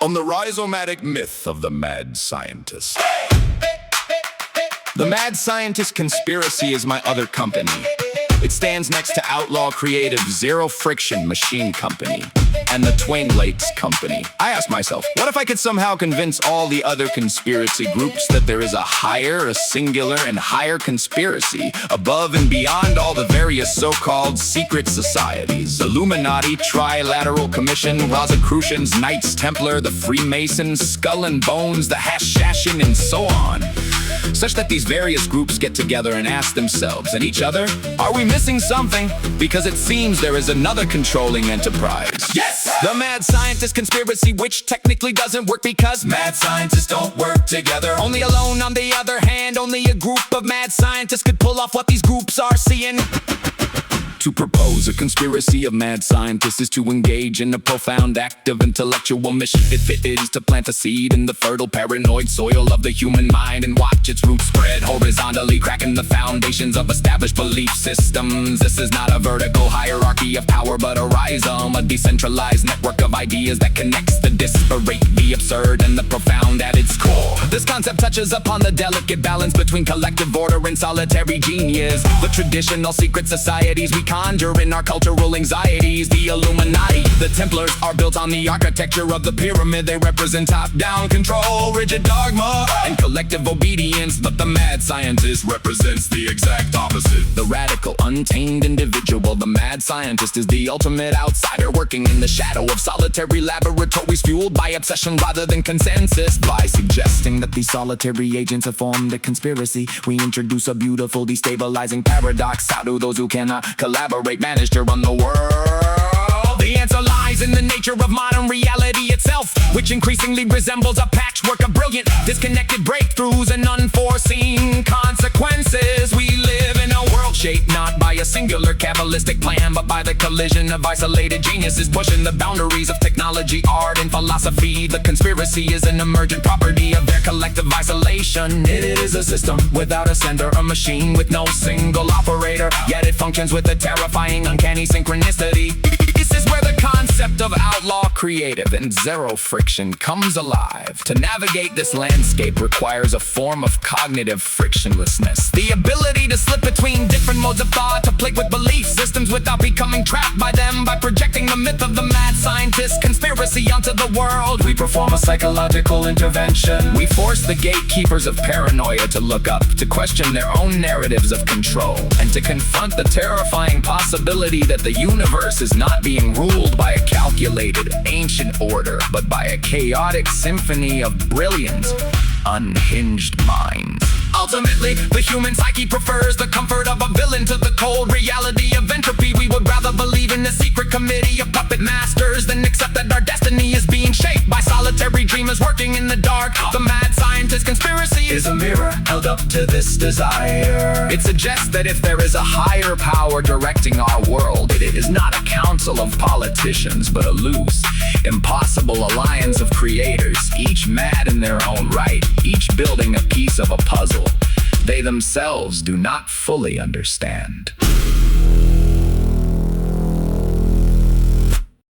on the rhizomatic myth of the mad scientist. The Mad Scientist Conspiracy is my other company. It stands next to Outlaw Creative Zero Friction Machine Company and the Twain Lakes Company. I asked myself, what if I could somehow convince all the other conspiracy groups that there is a singular and higher conspiracy above and beyond all the various so-called secret societies? Illuminati, Trilateral Commission, Rosicrucians, Knights Templar, the Freemasons, Skull and Bones, the Hashashin, and so on. Such that these various groups get together and ask themselves and each other, are we missing something? Because it seems there is another controlling enterprise. Yes! The Mad Scientist Conspiracy, which technically doesn't work because mad scientists don't work together. Only alone, on the other hand, only a group of mad scientists could pull off what these groups are seeing. To propose a conspiracy of mad scientists is to engage in a profound act of intellectual mischief. It is to plant a seed in the fertile paranoid soil of the human mind and watch its roots spread horizontally, cracking the foundations of established belief systems. This is not a vertical hierarchy of power, but a rhizome, a decentralized network of ideas that connects the disparate, the absurd, and the profound at its core. This concept touches upon the delicate balance between collective order and solitary genius. The traditional secret societies we conjure in our cultural anxieties. The Illuminati, the Templars, are built on the architecture of the pyramid. They represent top-down control, rigid dogma, and collective obedience. But the mad scientist represents the exact opposite. The radical, untamed individual. The mad scientist is the ultimate outsider, working in the shadow of solitary laboratories, fueled by obsession rather than consensus. By suggesting that these solitary agents have formed a conspiracy, we introduce a beautiful destabilizing paradox. How do those who cannot collaborate manage to run the world? The answer lies in the nature of modern reality itself, which increasingly resembles a patchwork of brilliant, disconnected breakthroughs and unforeseen consequences. We live in a world shaped not by a singular Kabbalistic plan, but by the collision of isolated geniuses pushing the boundaries of technology, art, and philosophy. The conspiracy is an emergent property of their collective isolation. It is a system without a sender, a machine with no single operator, yet it functions with a terrifying, uncanny synchronicity. This is where the concept of outlaw creative and zero friction comes alive. To navigate this landscape requires a form of cognitive frictionlessness, the ability to slip between different modes of thought, to play with belief systems without becoming trapped by them. By projecting the myth of the mad scientist conspiracy onto the world, we perform a psychological intervention. We force the gatekeepers of paranoia to look up, to question their own narratives of control, and to confront the terrifying possibility that the universe is not being ruled by a calculated, ancient order, but by a chaotic symphony of brilliant, unhinged minds. Ultimately, the human psyche prefers the comfort of a villain to the cold reality of entropy. We would rather believe in a secret committee of puppet masters than accept that our destiny is being shaped by solitary dreamers working in the dark. The mad scientist conspiracy is a mirror held up to this desire. It suggests that if there is a higher power directing our world, it is not a council of politicians, but a loose, impossible alliance of creators, each mad in their own right, each building a piece of a puzzle they themselves do not fully understand.